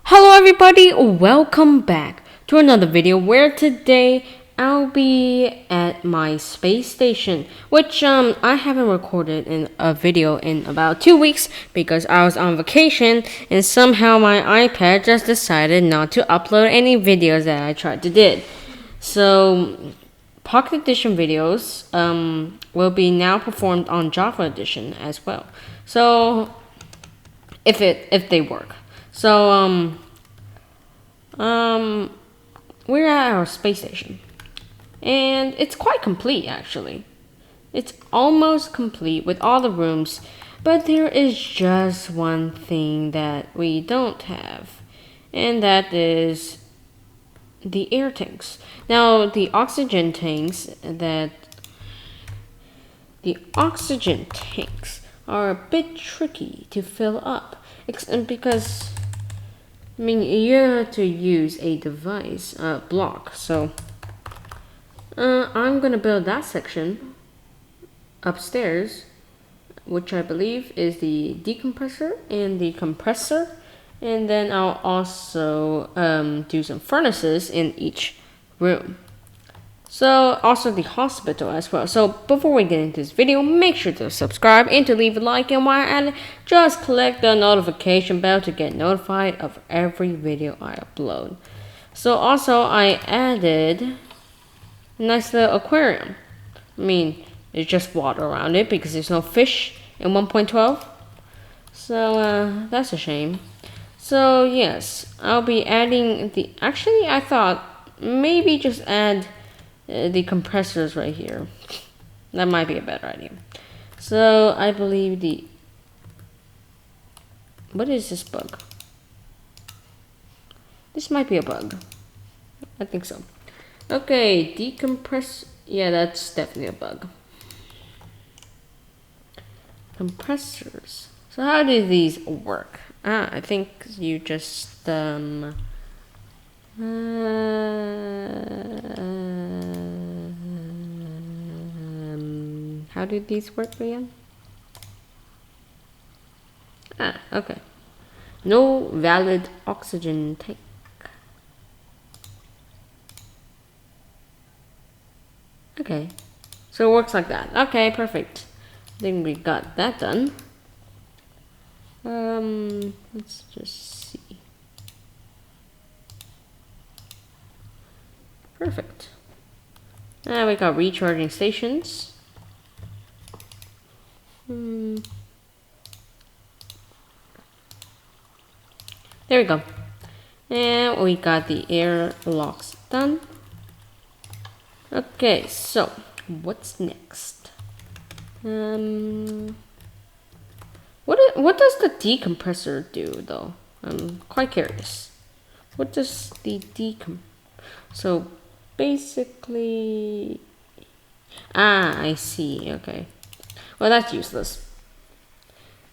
Hello everybody, welcome back to another video where today I'll be at my space station, which I haven't recorded in a video in about 2 weeks because I was on vacation and somehow my iPad just decided not to upload any videos that I tried to did. So Pocket Edition videos will be now performed on Java Edition as well. So if they work. So we're at our space station, and it's quite complete actually. It's almost complete with all the rooms, but there is just one thing that we don't have, and that is the air tanks. Now the oxygen tanks are a bit tricky to fill up, because you have to use a device block. So I'm gonna build that section upstairs, which I believe is the decompressor and the compressor, and then I'll also do some furnaces in each room. So also the hospital as well. So before we get into this video, make sure to subscribe and to leave a like, and while at it, just click the notification bell to get notified of every video I upload. So also I added a nice little aquarium. There's just water around it because there's no fish in 1.12. So that's a shame. So yes, I'll be adding actually I thought maybe just add the compressors right here. That might be a better idea. So I believe what is this bug? This might be a bug. I think so. Okay, decompress. Yeah, that's definitely a bug. Compressors. So how do these work? I think you just how do these work again? Okay. No valid oxygen tank. Okay. So it works like that. Okay, perfect. I think we got that done. Let's just see. Perfect. Now we got recharging stations. There we go. And we got the air locks done. Okay, so what's next? What does the decompressor do though? I'm quite curious. What does the So basically, I see. Okay, well that's useless.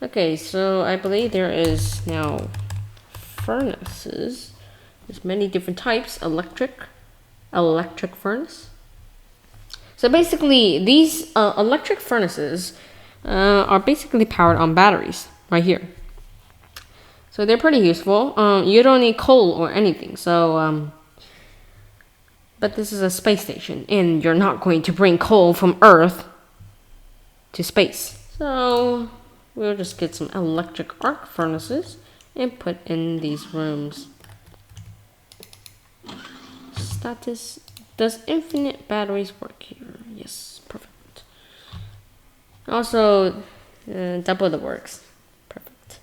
Okay, so I believe there is now furnaces. There's many different types. Electric furnace. So basically, these electric furnaces are basically powered on batteries right here. So they're pretty useful. You don't need coal or anything. So, but this is a space station, and you're not going to bring coal from Earth to space. So we'll just get some electric arc furnaces and put in these rooms. Status: does infinite batteries work here? Yes, perfect. Also, double the works. Perfect.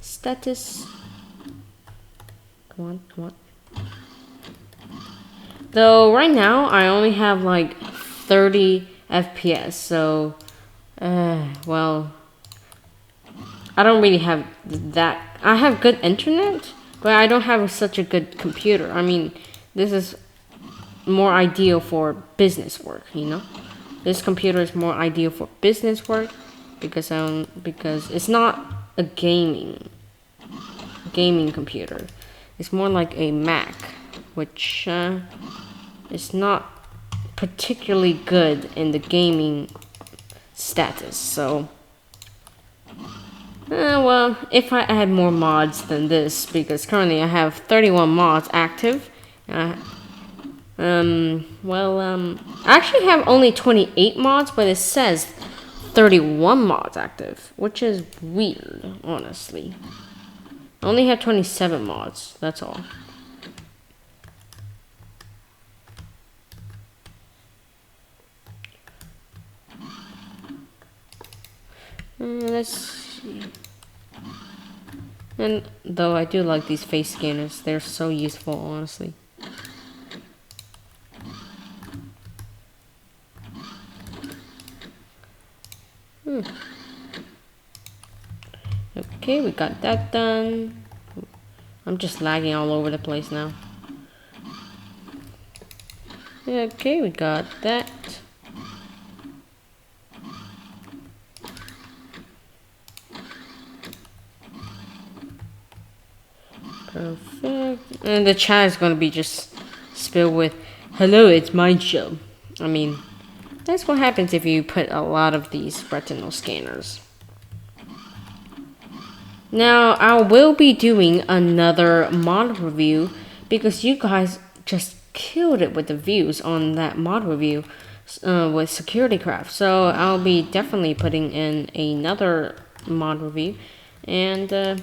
Status. Come on. Though right now I only have like 30 FPS, so well, I don't really have that. I have good internet, but I don't have such a good computer. This is more ideal for business work, This computer is more ideal for business work because it's not a gaming computer. It's more like a Mac, which is not particularly good in the gaming status. So Well, if I add more mods than this, because currently I have 31 mods active. Uh, I actually have only 28 mods, but it says 31 mods active, which is weird, honestly. I only have 27 mods, that's all. Let's see. And though I do like these face scanners, they're so useful, honestly. Okay, we got that done. I'm just lagging all over the place now. Okay, we got that. Perfect. And the chat is gonna be just spilled with, "Hello, it's my show." I mean, that's what happens if you put a lot of these retinal scanners. Now, I will be doing another mod review because you guys just killed it with the views on that mod review with Securitycraft. So I'll be definitely putting in another mod review. And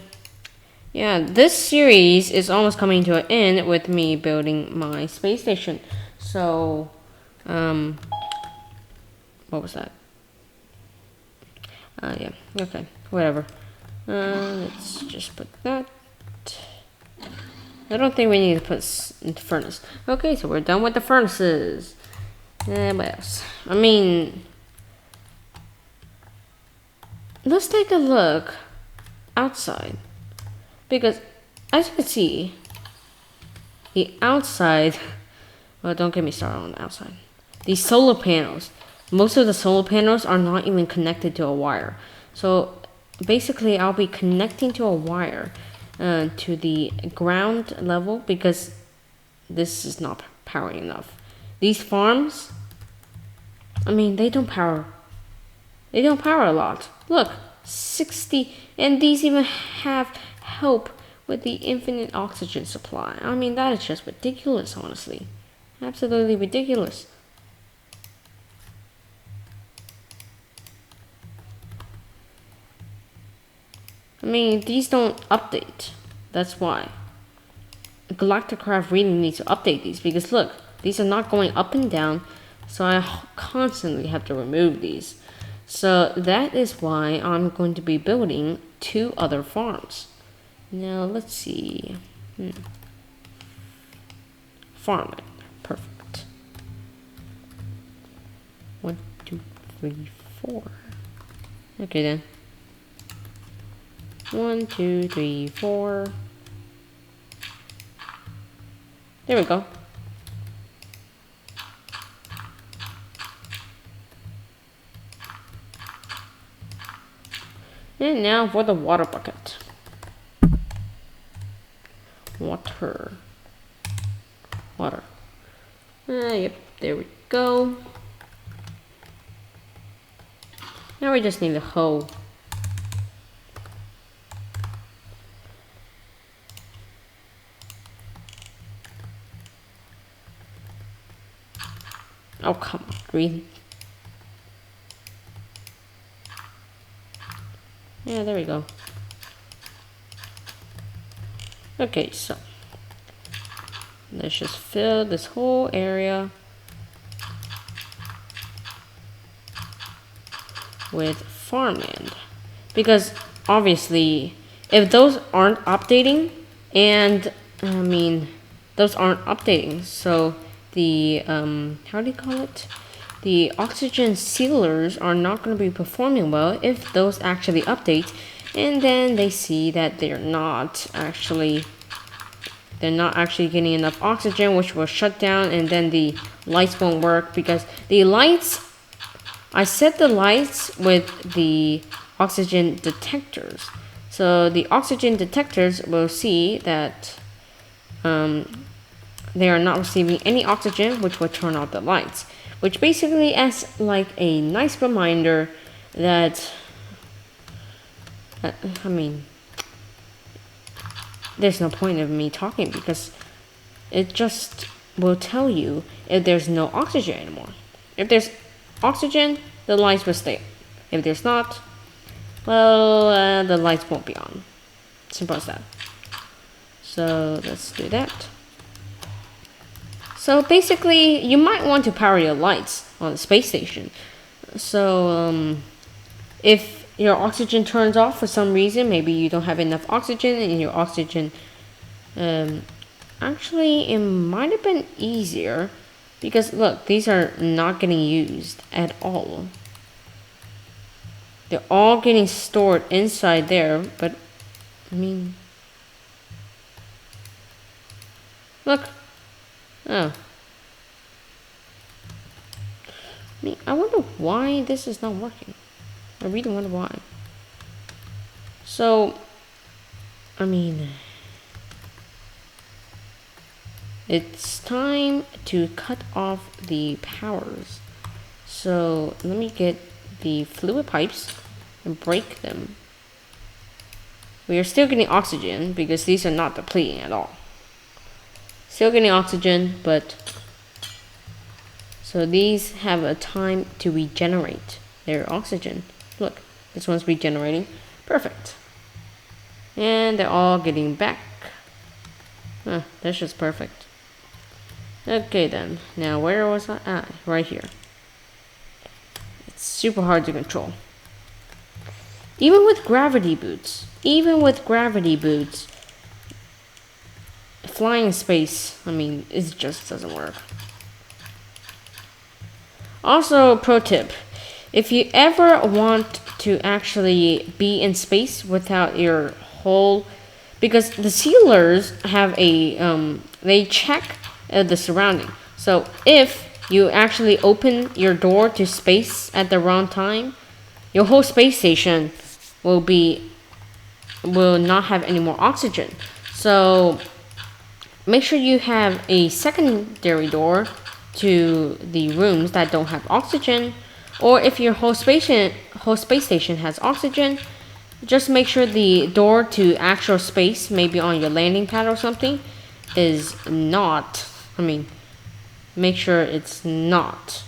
yeah, this series is almost coming to an end with me building my space station. So, what was that? Yeah, okay, whatever. Let's just put that. I don't think we need to put the furnace. Okay, so we're done with the furnaces. What else? I mean, let's take a look outside. Because, as you can see, the outside, well, don't get me started on the outside. These solar panels, most of the solar panels are not even connected to a wire. So, basically, I'll be connecting to a wire to the ground level because this is not powering enough. These farms, I mean, they don't power a lot. Look, 60, and these even have help with the infinite oxygen supply. I mean, that is just ridiculous, honestly. Absolutely ridiculous. I mean, these don't update. That's why. Galacticraft really needs to update these because look, these are not going up and down, so I constantly have to remove these. So that is why I'm going to be building 2 other farms. Now let's see. Farming. Perfect. 1, 2, 3, 4. Okay then. 1, 2, 3, 4. There we go. And now for the water bucket. Water. Yep, there we go. Now we just need a hoe. Oh, come on, really? Yeah, there we go. Okay, so let's just fill this whole area with farmland. Because obviously, if those aren't updating, and I mean, those aren't updating, so the, how do you call it? The oxygen sealers are not going to be performing well if those actually update, and then they see that they're not actually getting enough oxygen, which will shut down, and then the lights won't work because the lights, I set the lights with the oxygen detectors. So the oxygen detectors will see that they are not receiving any oxygen, which will turn off the lights, which basically acts like a nice reminder that I mean, there's no point of me talking because it just will tell you if there's no oxygen anymore. If there's oxygen, the lights will stay. If there's not, well, the lights won't be on. Simple as that. So let's do that. So basically, you might want to power your lights on the space station. So if your oxygen turns off for some reason, maybe you don't have enough oxygen in your oxygen. Actually, it might have been easier because look, these are not getting used at all. They're all getting stored inside there, but I mean, look. Oh. I wonder why this is not working. I really wonder why. So, I mean, it's time to cut off the powers. So, let me get the fluid pipes and break them. We are still getting oxygen because these are not depleting at all. Still getting oxygen, but so these have a time to regenerate their oxygen. Look, this one's regenerating. Perfect. And they're all getting back. That's just perfect. Okay then. Now where was I? Ah, right here. It's super hard to control. Even with gravity boots, flying in space, I mean, it just doesn't work. Also, pro tip, if you ever want to actually be in space without your whole, because the sealers have a, they check the surrounding. So if you actually open your door to space at the wrong time, your whole space station will not have any more oxygen. So make sure you have a secondary door to the rooms that don't have oxygen, or if your whole space station has oxygen, just make sure the door to actual space, maybe on your landing pad or something, is not, make sure it's not,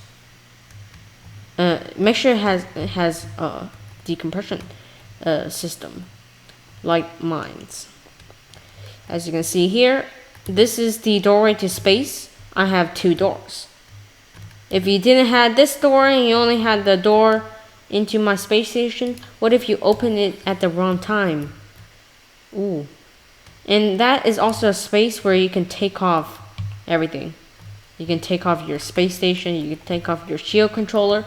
make sure it has a decompression system like mine's. As you can see here, this is the doorway to space. I have 2 doors. If you didn't have this door and you only had the door into my space station, what if you open it at the wrong time? Ooh. And that is also a space where you can take off everything. You can take off your space station, you can take off your shield controller.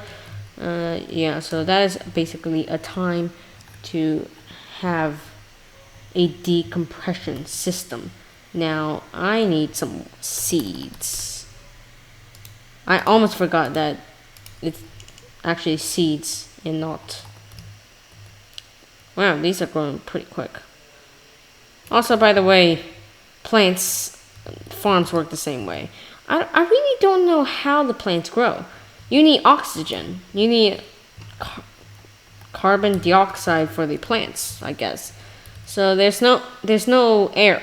Yeah, so that is basically a time to have a decompression system. Now, I need some seeds. I almost forgot that it's actually seeds and not... Wow, these are growing pretty quick. Also, by the way, farms work the same way. I really don't know how the plants grow. You need oxygen. You need carbon dioxide for the plants, I guess. So there's no air,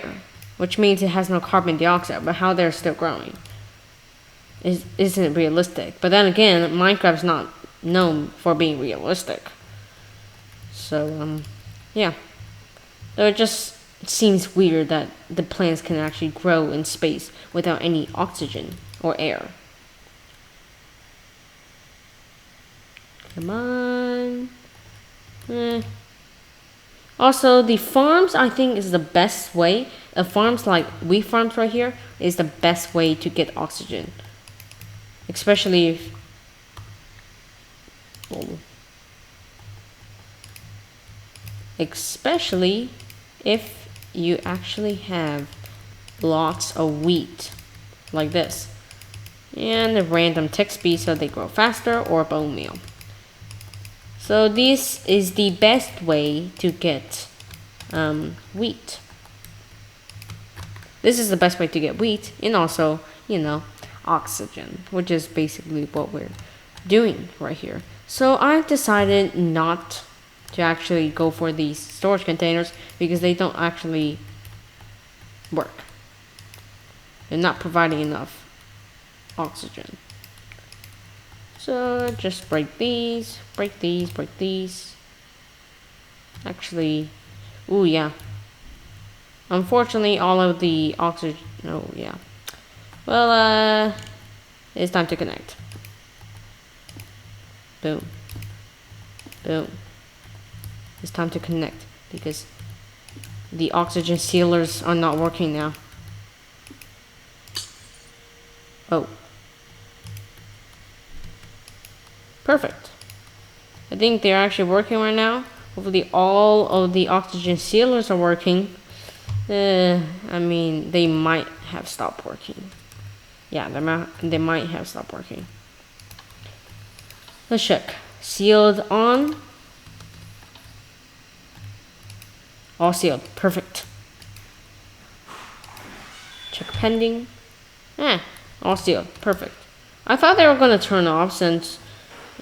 which means it has no carbon dioxide, but how they're still growing isn't realistic. But then again, Minecraft's not known for being realistic. So, yeah. So it just seems weird that the plants can actually grow in space without any oxygen or air. Come on. Also, the farms, I think, is the best way. Farms like wheat farms right here is the best way to get oxygen. Especially if... Especially if you actually have lots of wheat like this. And a random tick speed so they grow faster, or bone meal. So this is the best way to get wheat. This is the best way to get wheat, and also, oxygen, which is basically what we're doing right here. So I've decided not to actually go for these storage containers because they don't actually work. They're not providing enough oxygen. So just break these, break these, break these. Actually, ooh yeah. Unfortunately, all of the oxygen, oh yeah. Well, it's time to connect. Boom. Boom. It's time to connect because the oxygen sealers are not working now. Oh. Perfect. I think they're actually working right now. Hopefully all of the oxygen sealers are working. I mean, they might have stopped working. Yeah, they might have stopped working. Let's check. Sealed on. All sealed. Perfect. Check pending. All sealed. Perfect. I thought they were going to turn off since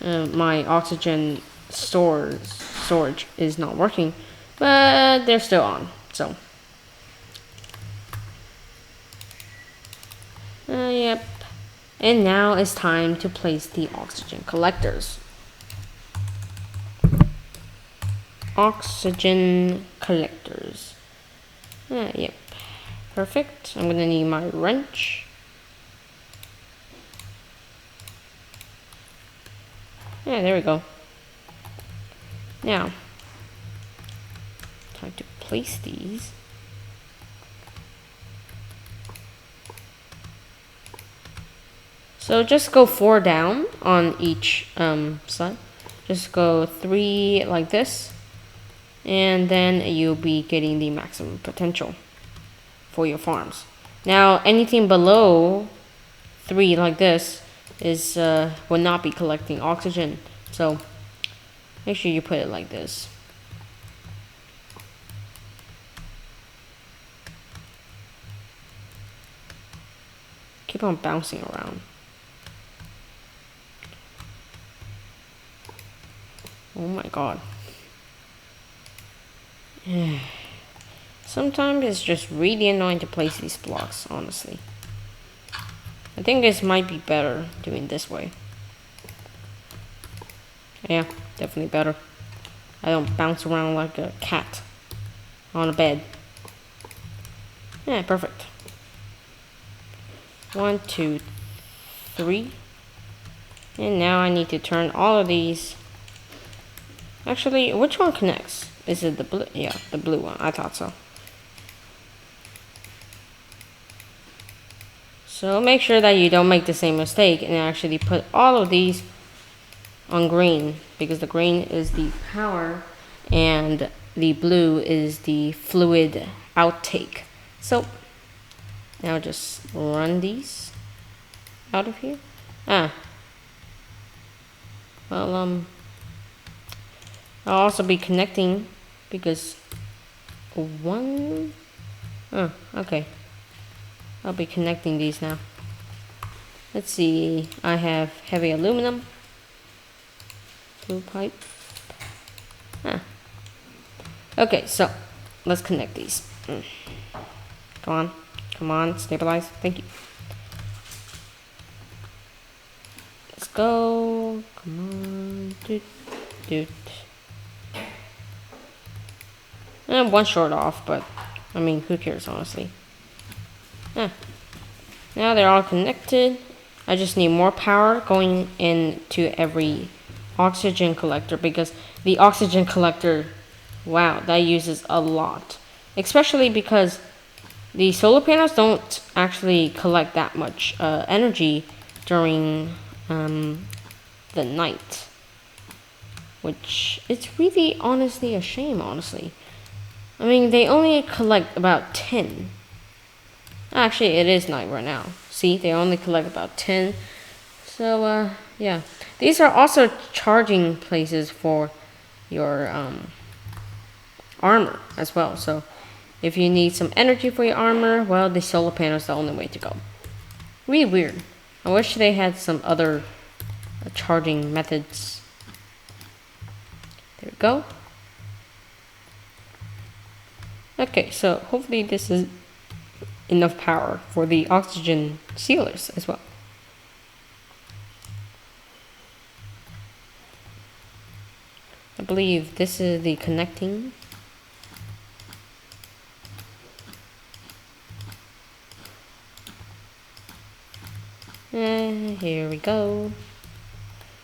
my oxygen storage is not working. But they're still on. So. Yep. And now it's time to place the oxygen collectors. Oxygen collectors. Yep. Perfect. I'm gonna need my wrench. Yeah, there we go. Now, time to place these. So just go 4 down on each side. Just go 3 like this. And then you'll be getting the maximum potential for your farms. Now, anything below 3 like this is will not be collecting oxygen. So make sure you put it like this. Keep on bouncing around. Oh my god. Sometimes it's just really annoying to place these blocks, honestly. I think this might be better doing this way. Yeah, definitely better. I don't bounce around like a cat on a bed. Yeah, perfect. 1, 2, 3. And now I need to turn all of these. Actually, which one connects? Is it the blue? Yeah, the blue one. I thought so. So make sure that you don't make the same mistake and actually put all of these on green, because the green is the power and the blue is the fluid outtake. So now just run these out of here. Well, I'll also be connecting because okay. I'll be connecting these now. Let's see. I have heavy aluminum. Blue pipe. Okay, so let's connect these. Come on, stabilize. Thank you. Let's go. Come on. Doot. And one short off, but I mean, who cares, honestly. Now they're all connected. I just need more power going into every oxygen collector, because the oxygen collector, wow, that uses a lot. Especially because the solar panels don't actually collect that much energy during the night. Which, it's really honestly a shame, honestly. I mean, they only collect about 10. Actually, it is night right now. See, they only collect about 10. So, yeah. These are also charging places for your armor as well. So, if you need some energy for your armor, well, the solar panel is the only way to go. Really weird. I wish they had some other charging methods. There we go. Okay, so hopefully this is enough power for the oxygen sealers as well. I believe this is the connecting. And here we go.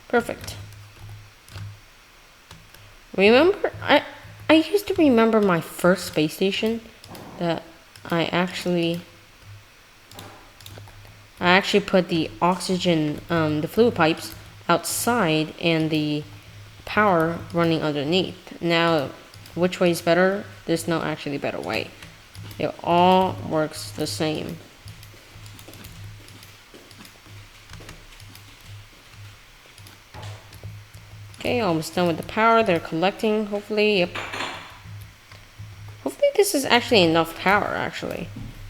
Perfect. Remember, I used to remember my first space station that I actually put the oxygen, the fluid pipes outside and the power running underneath. Now, which way is better? There's no actually better way. It all works the same. Okay, almost done with the power. They're collecting, hopefully. Yep. Hopefully this is actually enough power, actually.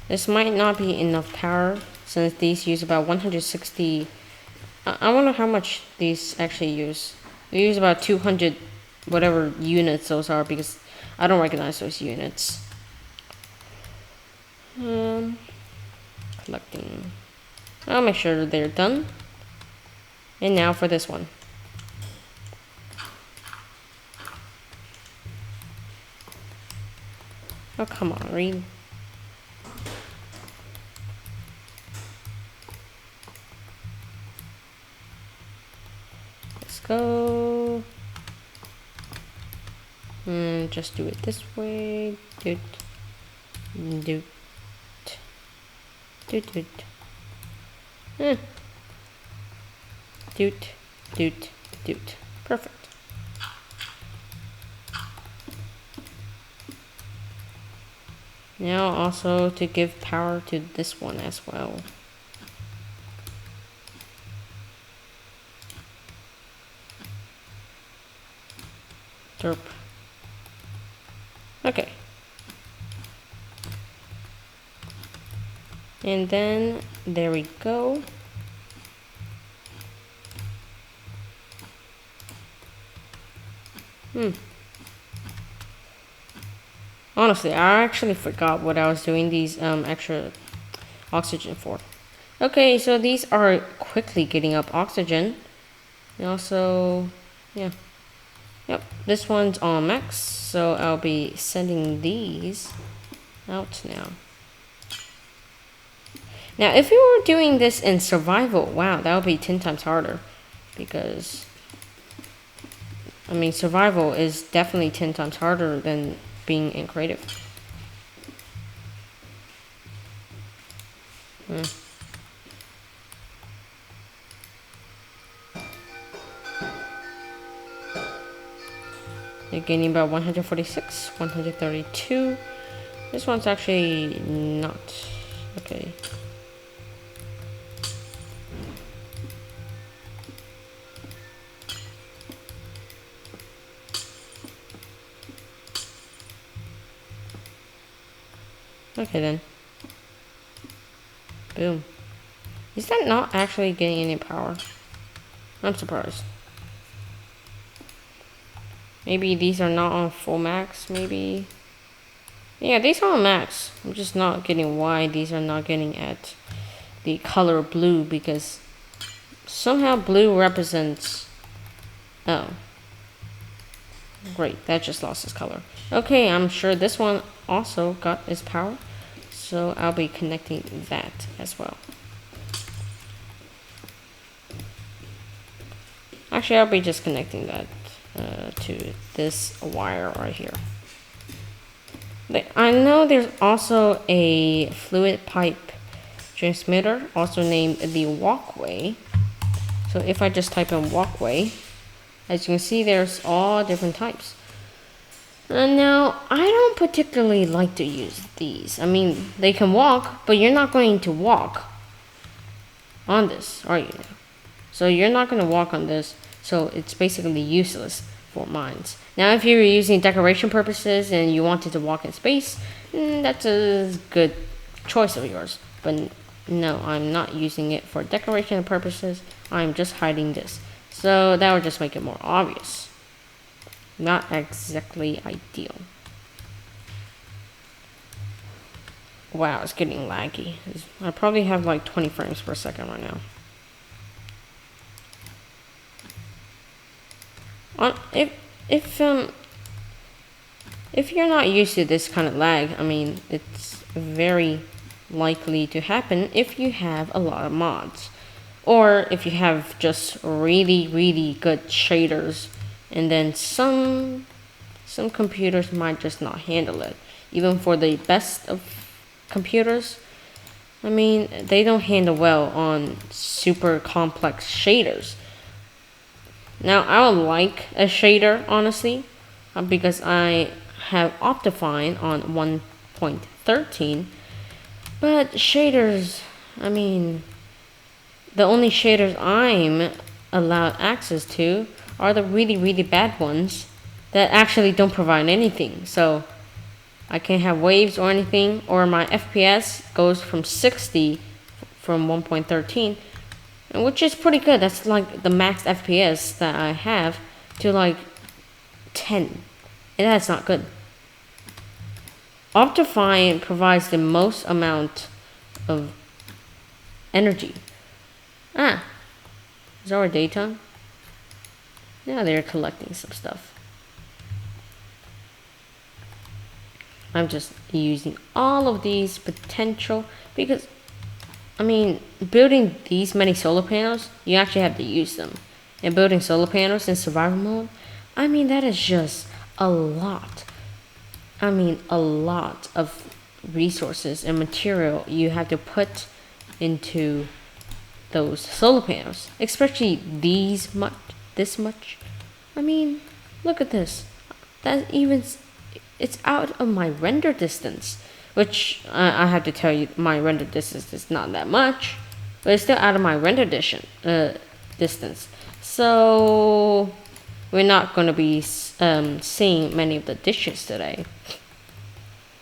This might not be enough power since these use about 160. I wonder how much these actually use. They use about 200 whatever units those are because I don't recognize those units. Collecting. I'll make sure they're done. And now for this one. Oh, come on, read. Let's go. Just do it this way. Doot. Doot. Doot doot. Doot. Doot. Doot. Perfect. Now also to give power to this one as well. Derp. Okay. And then there we go. Honestly, I actually forgot what I was doing these extra oxygen for. Okay, so these are quickly getting up oxygen. And also, yeah. Yep, this one's on max, so I'll be sending these out now. Now, if you were doing this in survival, wow, that would be 10 times harder. Because, I mean, survival is definitely 10 times harder than being in creative. They're gaining about 146, 132. This one's actually not. Okay. Okay then. Boom. Is that not actually getting any power? I'm surprised. Maybe these are not on full max, maybe. Yeah, these are on max. I'm just not getting why these are not getting at the color blue because somehow blue represents... Oh. Great, that just lost its color. Okay, I'm sure this one also got its power. So I'll be connecting that as well. Actually, I'll be just connecting that to this wire right here. I know there's also a fluid pipe transmitter, also named the walkway. So if I just type in walkway, as you can see, there's all different types. And now, I don't particularly like to use these. I mean, they can walk, but you're not going to walk on this, are you? So you're not going to walk on this, so it's basically useless for mines. Now, if you're using decoration purposes and you wanted to walk in space, that's a good choice of yours. But no, I'm not using it for decoration purposes. I'm just hiding this. So that would just make it more obvious. Not exactly ideal. Wow, it's getting laggy. I probably have like 20 frames per second right now. If you're not used to this kind of lag, I mean, it's very likely to happen if you have a lot of mods, or if you have just really good shaders, and then some computers might just not handle it. Even for the best of computers, I mean, they don't handle well on super complex shaders. Now, I would like a shader, honestly, because I have Optifine on 1.13, but shaders, I mean, the only shaders I'm allowed access to are the really bad ones that actually don't provide anything. So I can't have waves or anything, or my FPS goes from 60 from 1.13, which is pretty good. That's like the max FPS that I have, to like 10, and that's not good. Optifine provides the most amount of energy. Is our daytime? Yeah, they're collecting some stuff. I'm just using all of these potential, because I mean, building these many solar panels, you actually have to use them. And building solar panels in survival mode, I mean, that is just a lot. I mean, a lot of resources and material you have to put into those solar panels, especially this much. I mean, look at this. It's out of my render distance, which I have to tell you, my render distance is not that much, but it's still out of my render distance. So we're not going to be seeing many of the dishes today.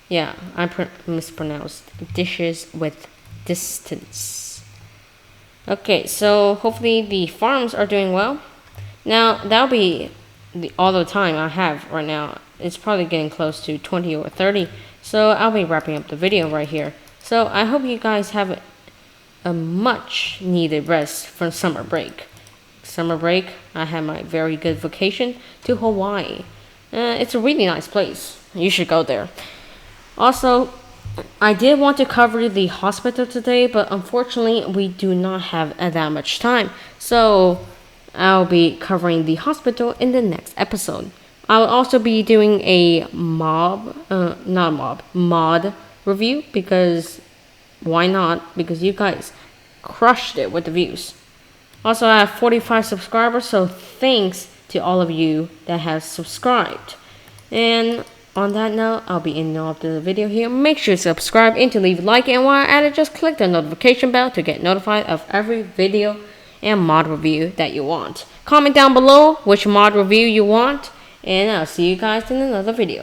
Yeah, I mispronounced dishes with distance. Okay, so hopefully the farms are doing well. Now, that'll be all the time I have right now. It's probably getting close to 20 or 30. So I'll be wrapping up the video right here. So I hope you guys have a much needed rest from summer break. I had my very good vacation to Hawaii. It's a really nice place. You should go there. Also, I did want to cover the hospital today, but unfortunately we do not have that much time. So I'll be covering the hospital in the next episode. I'll also be doing a mod review, because why not? Because you guys crushed it with the views. Also, I have 45 subscribers, so thanks to all of you that have subscribed. And on that note, I'll be ending off the video here. Make sure to subscribe and to leave a like, and while at it, just click the notification bell to get notified of every video and mod review that you want. Comment down below which mod review you want, and I'll see you guys in another video.